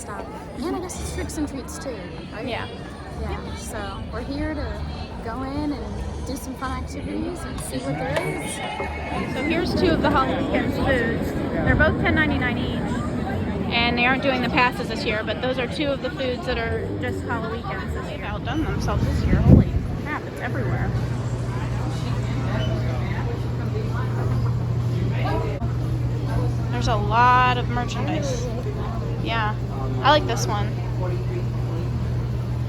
stuff. And I guess it's tricks and treats too, right? Yeah. Yeah. So we're here to go in and do some fun activities and see what there is. So here's two of the Halloweekends foods. They're both $10.99 each, and they aren't doing the passes this year, but those are two of the foods that are just Halloweekends. They've outdone themselves this year. Holy crap, it's everywhere. There's a lot of merchandise. Yeah, I like this one.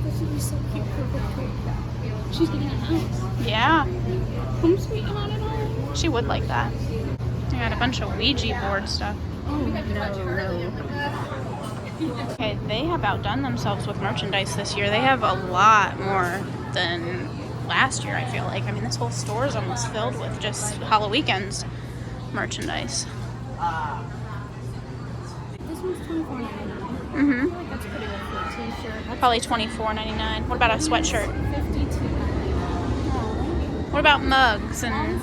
This would be so cute for Victoria. She's getting a house. Yeah, Home sweet home at all. she would like that. They got a bunch of Ouija board stuff. Oh, no. Okay, they have outdone themselves with merchandise this year. They have a lot more than last year, I feel like. I mean, this whole store is almost filled with just Halloweekends merchandise. This one's $24.99. Mm-hmm. Like that's pretty good for a t-shirt. That's Probably $24.99. What about a sweatshirt? $52.99. What about mugs and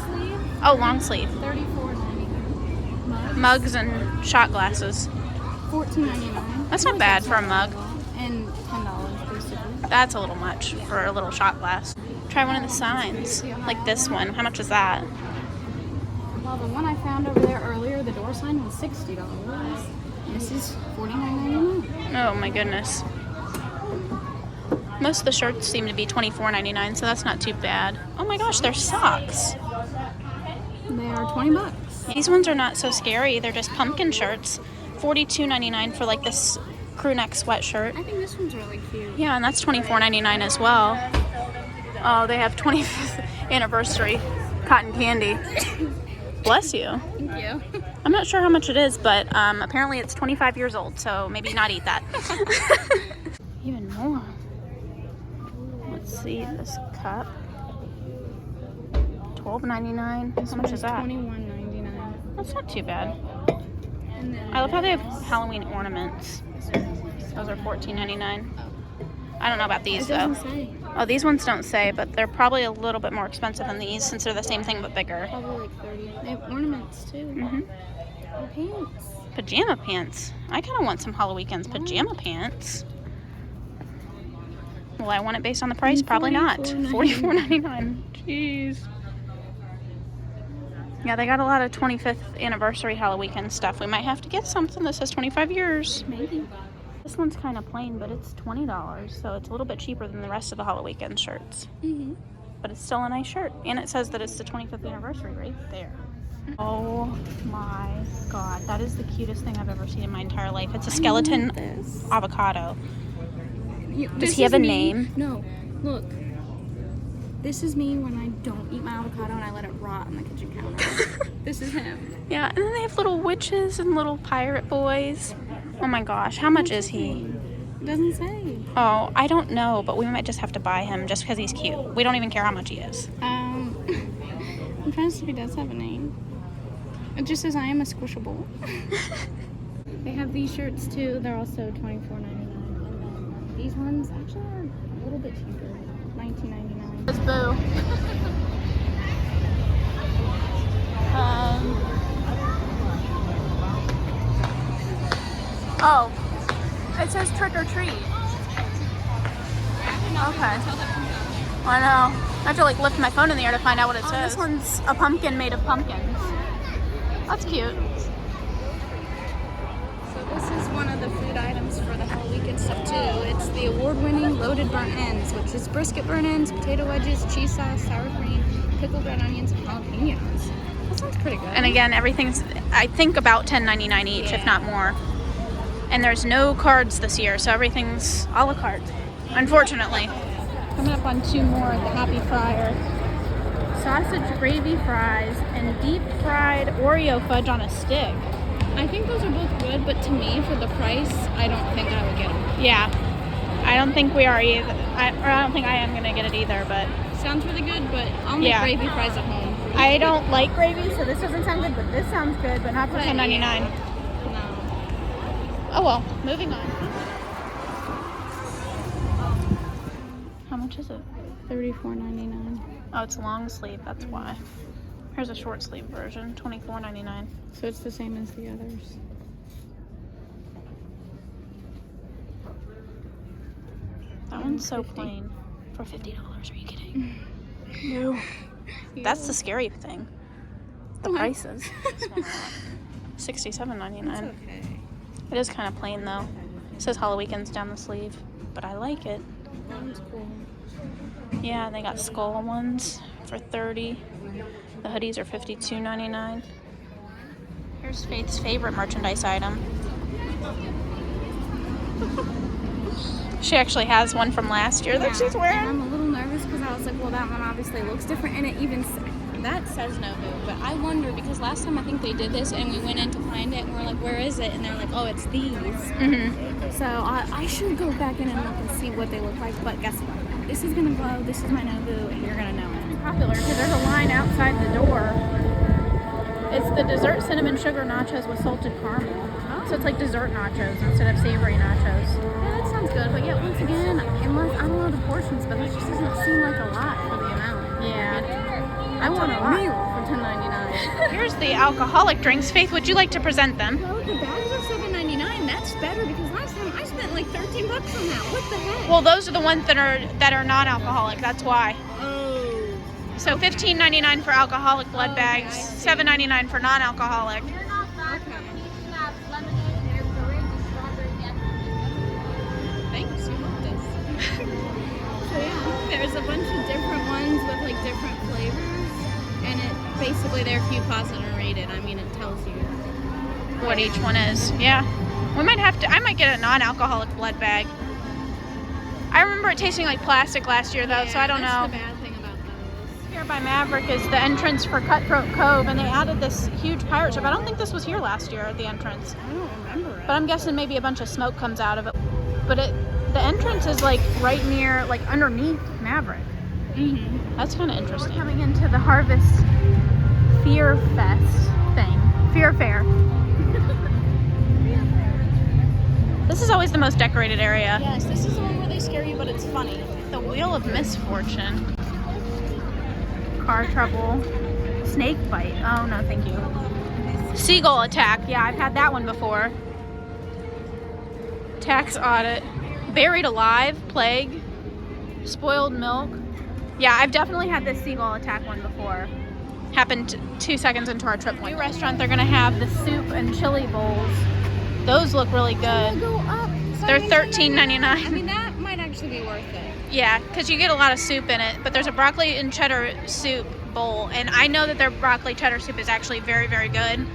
Long sleeve, long sleeve $34.99. mugs and shot glasses? $14.99. That's not bad for a mug. And $10 basically. That's a little much for a little shot glass. Try one of the signs, like this one. How much is that? Well, the one I found over there earlier, the door sign was $60. This is $49.99. Oh my goodness. Most of the shirts seem to be $24.99, so that's not too bad. Oh my gosh, they're socks. They are $20. These ones are not so scary. They're just pumpkin shirts. $42.99 for like this crew neck sweatshirt. I think this one's really cute. Yeah, and that's $24.99 as well. Oh, they have 25th anniversary cotton candy. Bless you. Thank you. I'm not sure how much it is, but apparently it's 25 years old, so maybe not eat that. Even more. Let's see, this cup. $12.99. How much is that? $21.99. That's not too bad. And then I love how they have Halloween ornaments. Those are $14.99. I don't know about these, it doesn't though. say. Oh, these ones don't say, but they're probably a little bit more expensive than these since they're the same thing but bigger. Probably like 30. They have ornaments too. Mm-hmm. And pants. Pajama pants. I kind of want some Halloweekends pajama pants. Will I want it based on the price? Probably not. $44.99. Jeez. Yeah, they got a lot of 25th anniversary Halloween stuff. We might have to get something that says 25 years. Maybe. This one's kind of plain, but it's $20, so it's a little bit cheaper than the rest of the Halloween shirts. Mm-hmm. But it's still a nice shirt, and it says that it's the 25th anniversary right there. Oh my god, that is the cutest thing I've ever seen in my entire life. It's a skeleton avocado. Does he have a name? No, look. This is me when I don't eat my avocado and I let it rot on the kitchen counter. This is him. Yeah, and then they have little witches and little pirate boys. Oh my gosh, how much is he? It doesn't say. Oh, I don't know, but we might just have to buy him just because he's cute. We don't even care how much he is. I'm trying to see if he does have a name. It just says I am a squishable. They have these shirts too. They're also $24.99. These ones actually are a little bit cheaper. $19.99. It's Boo. Oh, it says trick or treat. Okay. I know. I have to like lift my phone in the air to find out what it says. This one's a pumpkin made of pumpkins. That's cute. So this is one of the food items for the Halloween stuff too. It's the award-winning loaded burnt ends, which is brisket burnt ends, potato wedges, cheese sauce, sour cream, pickled red onions, and jalapenos. That sounds pretty good. And again, everything's, I think, about $10.99 each, if not more. And there's no cards this year, so everything's a la carte, unfortunately. Coming up on two more at the Happy Fryer. Sausage gravy fries and deep fried Oreo fudge on a stick. I think those are both good, but to me, for the price, I don't think I would get them. Yeah, I don't think we are either. I don't think I am gonna get it either, but sounds really good, but I'll make gravy fries at home. I don't like gravy, so this doesn't sound good, but this sounds good, but not for $10.99. No. Oh well, moving on. How much is it? $34.99. Oh, it's long sleeve, that's why. Here's a short sleeve version, $24.99. So it's the same as the others. Mine's so plain. For $50, are you kidding? No. That's the scary thing. The prices. $67.99. It's okay. It is kind of plain though. It says Halloweekends down the sleeve, but I like it. That one's cool. Yeah, they got skull ones for $30. The hoodies are $52.99. Here's Faith's favorite merchandise item. She actually has one from last year that she's wearing. And I'm a little nervous because I was like, well, that one obviously looks different, and it even that says Nobu. But I wonder because last time I think they did this, and we went in to find it, and we're like, where is it? And they're like, oh, it's these. Mm-hmm. So I should go back in and look and see what they look like. But guess what? This is gonna glow. This is my Nobu, and you're gonna know it. It's popular because there's a line outside the door. It's the dessert cinnamon sugar nachos with salted caramel. Oh. So it's like dessert nachos instead of savory nachos. Yeah, that sounds good. But yeah, once again, unless I don't know the portions, but that just doesn't seem like a lot for the amount. Yeah. I want a meal for $10.99. Here's the alcoholic drinks. Faith, would you like to present them? Well, the bags are $7.99. That's better because last time I spent like $13 on that. What the heck? Well, those are the ones that are non-alcoholic. That's why. Oh. So $15.99 for alcoholic blood bags, $7.99 for non-alcoholic. Okay. Thanks, you love this. So yeah, there's a bunch of different ones with like different flavors, and it basically they're Q positive and rated. I mean, it tells you What each one is. Yeah. We might have to, I might get a non-alcoholic blood bag. I remember it tasting like plastic last year though, so I don't know. That's the bad thing about those. Here by Maverick is the entrance for Cutthroat Cove, and they added this huge pirate ship. I don't think this was here last year at the entrance, I don't remember it. but I'm guessing maybe a bunch of smoke comes out of it. But the entrance is like right near, like underneath Maverick. Mm-hmm. That's kind of interesting. We're coming into the Harvest Fear Fest thing. Fear Fair. This is always the most decorated area. Yes, this is the one where they scare you, but it's funny. The Wheel of Misfortune. Car trouble. Snake bite. Oh, no, thank you. Seagull attack. Yeah, I've had that one before. Tax audit. Buried alive. Plague. Spoiled milk. Yeah, I've definitely had this seagull attack one before. Happened 2 seconds into our trip. New restaurant, they're going to have the soup and chili bowls. Those look really good. Go up. They're $13.99. I mean, that might actually be worth it. Yeah, because you get a lot of soup in it. But there's a broccoli and cheddar soup bowl, and I know that their broccoli cheddar soup is actually very, very good.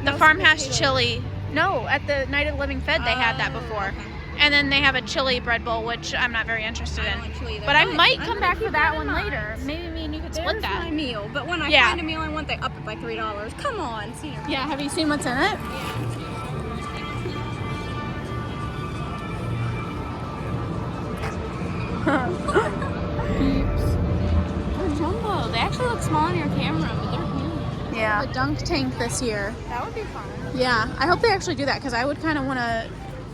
The farmhouse chili. No, at the Night of the Living Fed they had that before. Okay. And then they have a chili bread bowl, which I'm not very interested I in. don't like chili either, But I but might I'm come gonna back keep for that that in one mind. later. Maybe me and you could split There's that. my meal, but when I Yeah. find a meal I want, they up it by $3. Come on, Sierra. Yeah, have you seen what's in it? They're jumbo. They actually look small on your camera, but they're huge. Yeah. A dunk tank this year. That would be fun. Yeah, I hope they actually do that because I would kind of want to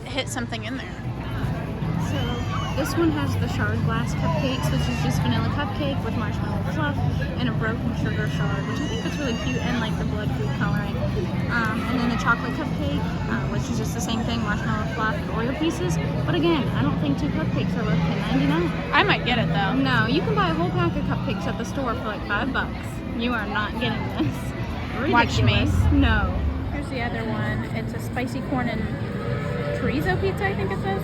hit something in there. So this one has the shard glass cupcakes, which is just vanilla cupcake with marshmallow fluff and a broken sugar shard, which I think is really cute, and like the blood food coloring. And then the chocolate cupcake, which is just the same thing, marshmallow fluff, Oreo pieces. But again, I don't think 2 cupcakes are worth $10.99. I might get it though. No, you can buy a whole pack of cupcakes at the store for like $5. You are not getting this. Watch me. Ridiculous. No. Here's the other one. It's a spicy corn and chorizo pizza, I think it says.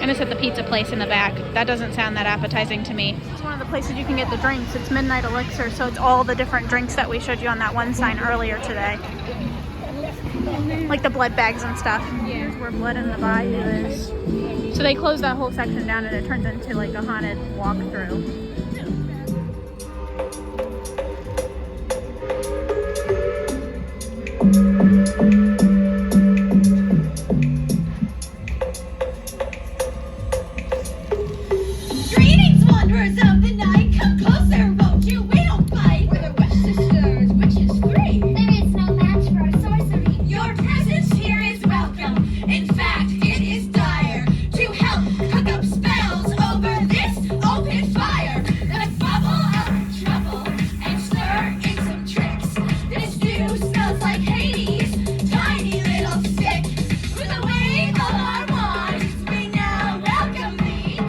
And it's at the pizza place in the back. That doesn't sound that appetizing to me. It's one of the places you can get the drinks. It's Midnight Elixir, so it's all the different drinks that we showed you on that one sign earlier today. Like the blood bags and stuff. Here's where Blood in the Bayou is. So they close that whole section down and it turns into like a haunted walkthrough. Greetings, wanderers of the night. Come closer, won't you? We don't fight. We're the West Sisters, which is free. There is no match for our sorcery. Your presence here is welcome. In fact, it is dire to help cook up spells over this open fire. Let's bubble up trouble and stir in some tricks. This stew smells like Hades, tiny little stick. With a wave of our wands, we now welcome thee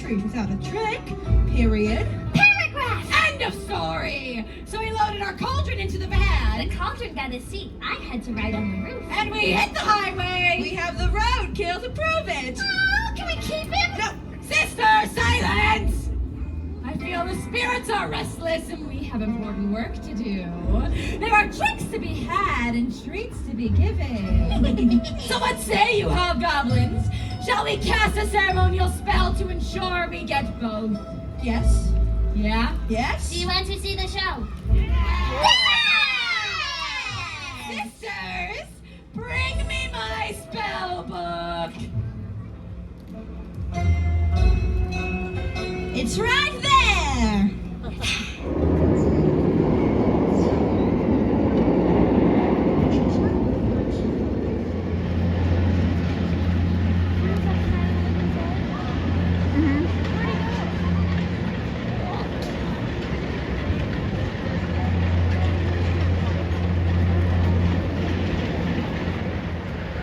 treat without a trick. Period. Paragraph! End of story! So we loaded our cauldron into the van. The cauldron got a seat. I had to ride on the roof. And we hit the highway. We have the roadkill to prove it. Oh, can we keep him? No, sister, silence! I feel the spirits are restless and we have important work to do. There are tricks to be had and treats to be given. So what say you, hobgoblins? Shall we cast a ceremonial spell to ensure we get both? Yes? Yeah? Yes? Do you want to see the show? Sisters, bring me my spell book. It's right there.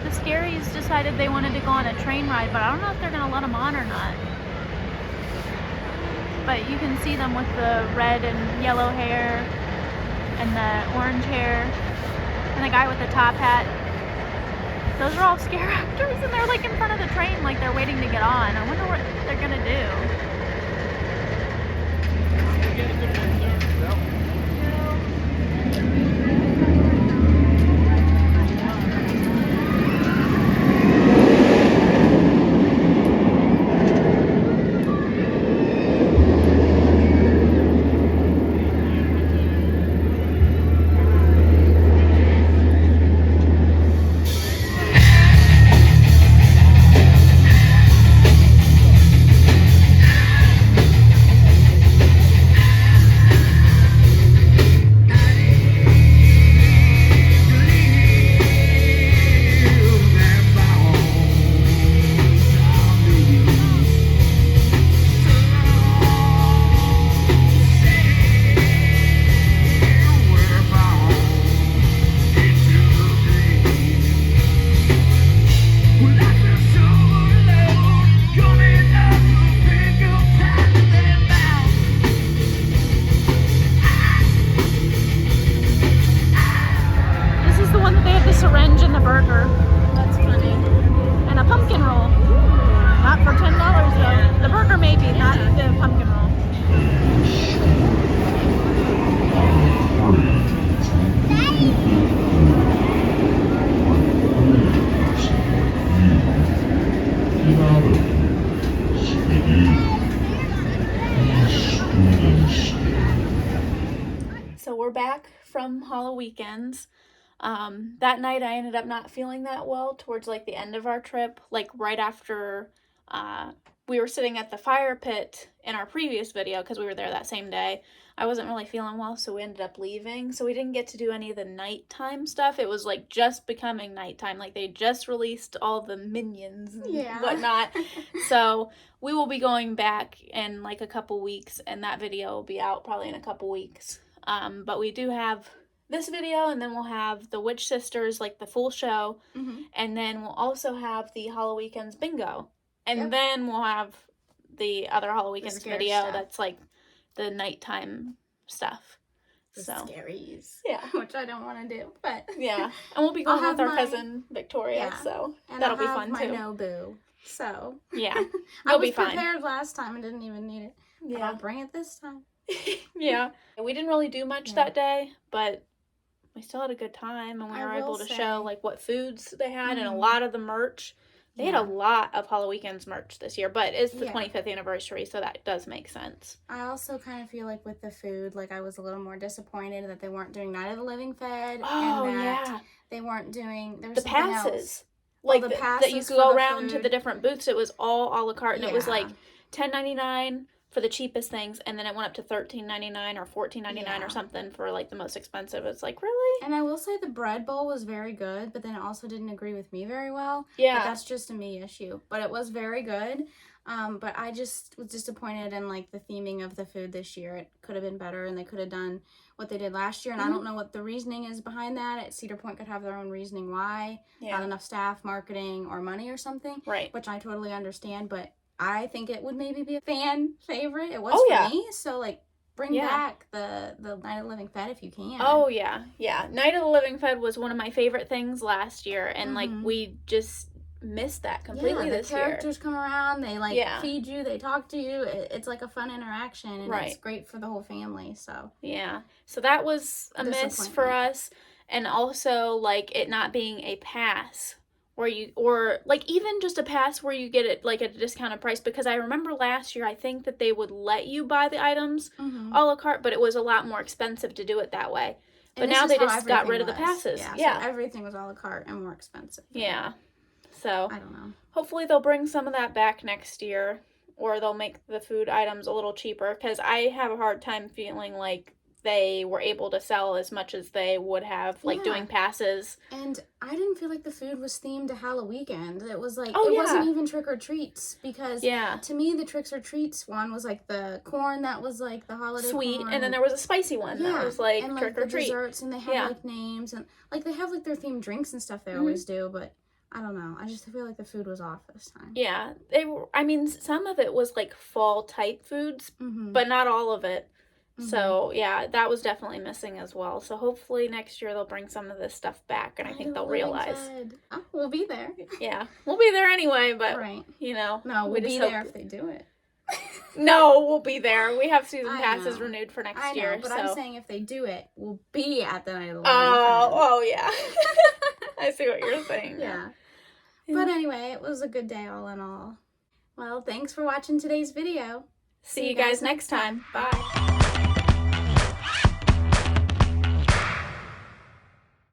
The Scaries decided they wanted to go on a train ride, but I don't know if they're going to let them on or not. But you can see them with the red and yellow hair and the orange hair and the guy with the top hat. Those are all scare actors and they're like in front of the train like they're waiting to get on. I wonder what they're going to do. Syringe in the burger. That's funny. And a pumpkin roll. Not for $10 though. The burger maybe, not the pumpkin roll. So we're back from Halloweekends. That night I ended up not feeling that well towards like the end of our trip, like right after we were sitting at the fire pit in our previous video because we were there that same day. I wasn't really feeling well, so we ended up leaving. So we didn't get to do any of the nighttime stuff. It was like just becoming nighttime. Like they just released all the minions and whatnot. So we will be going back in like a couple weeks and that video will be out probably in a couple weeks. But we do have this video, and then we'll have the Witch Sisters, like the full show, and then we'll also have the Halloweekends bingo, and then we'll have the other Halloweekends video stuff. That's like the nighttime stuff. The so scaries. Yeah. Which I don't want to do, but yeah. And we'll be going with our cousin Victoria, so and that'll I'll be fun have too. my Nobu. So yeah, I was be fine. prepared last time and didn't even need it. But Yeah, I'll bring it this time. yeah. We didn't really do much that day, but we still had a good time, and we were able to show like what foods they had and a lot of the merch. They had a lot of Halloweekends merch this year, but it's the 25th anniversary, so that does make sense. I also kind of feel like with the food, like I was a little more disappointed that they weren't doing Night of the Living Fed, and that they weren't doing the passes. Like the passes that you could go around to the different booths. It was all a la carte, and it was like $10.99 for the cheapest things, and then it went up to $13.99 or $14.99 or something for like the most expensive. It's like, really? And I will say the bread bowl was very good, but then it also didn't agree with me very well. Yeah. But that's just a me issue. But it was very good. But I just was disappointed in like the theming of the food this year. It could have been better, and they could have done what they did last year. And I don't know what the reasoning is behind that. At Cedar Point could have their own reasoning why. Not enough staff, marketing, or money or something. Right. Which I totally understand, but I think it would maybe be a fan favorite. It was Oh, for yeah. me. So, like, bring Yeah. back the Night of the Living Fed if you can. Oh, yeah. Yeah. Night of the Living Fed was one of my favorite things last year. And, like, Mhm. we just missed that completely the this year. characters come around, they like Yeah. feed you, they talk to you. It's like a fun interaction, and Right. it's great for the whole family. So Yeah. So that was a miss for Disappointment. us. And also, like, it not being a pass where you, or like even just a pass where you get it like at a discounted price, because I remember last year I think that they would let you buy the items Mhm. a la carte, but it was a lot more expensive to do it that way. But And this now is they how just got everything rid of the was. passes. Yeah, Yeah. so everything was a la carte and more expensive. Yeah. So I don't know. hopefully they'll bring some of that back next year, or they'll make the food items a little cheaper, because I have a hard time feeling like they were able to sell as much as they would have, like, Yeah. doing passes. And I didn't feel like the food was themed to Halloweekend. It was like, Oh, it yeah. wasn't even trick or treats, because Yeah. to me the tricks or treats one was like the corn that was like the holiday Sweet, corn. and then there was a spicy one that was like and trick like or the treat. desserts, and they have Yeah. like names, and like they have like their themed drinks and stuff they Mhm. always do, but I don't know. I just feel like the food was off this time. Yeah, they were. I mean, some of it was like fall type foods, Mm-hmm. but not all of it. So yeah, that was definitely missing as well. So hopefully next year they'll bring some of this stuff back, and I think they'll realize. Oh, we'll be there. Yeah, we'll be there anyway, but Right. you know, No, we we'll just be hope- there if they do it. No, we'll be there. We have season I passes know. renewed for next I know, year. but so. I'm saying if they do it, we'll be at the Night of the Living Oh yeah. I see what you're saying. Fed. Yeah. But anyway, it was a good day all in all. Well, thanks for watching today's video. See you guys next time. Bye.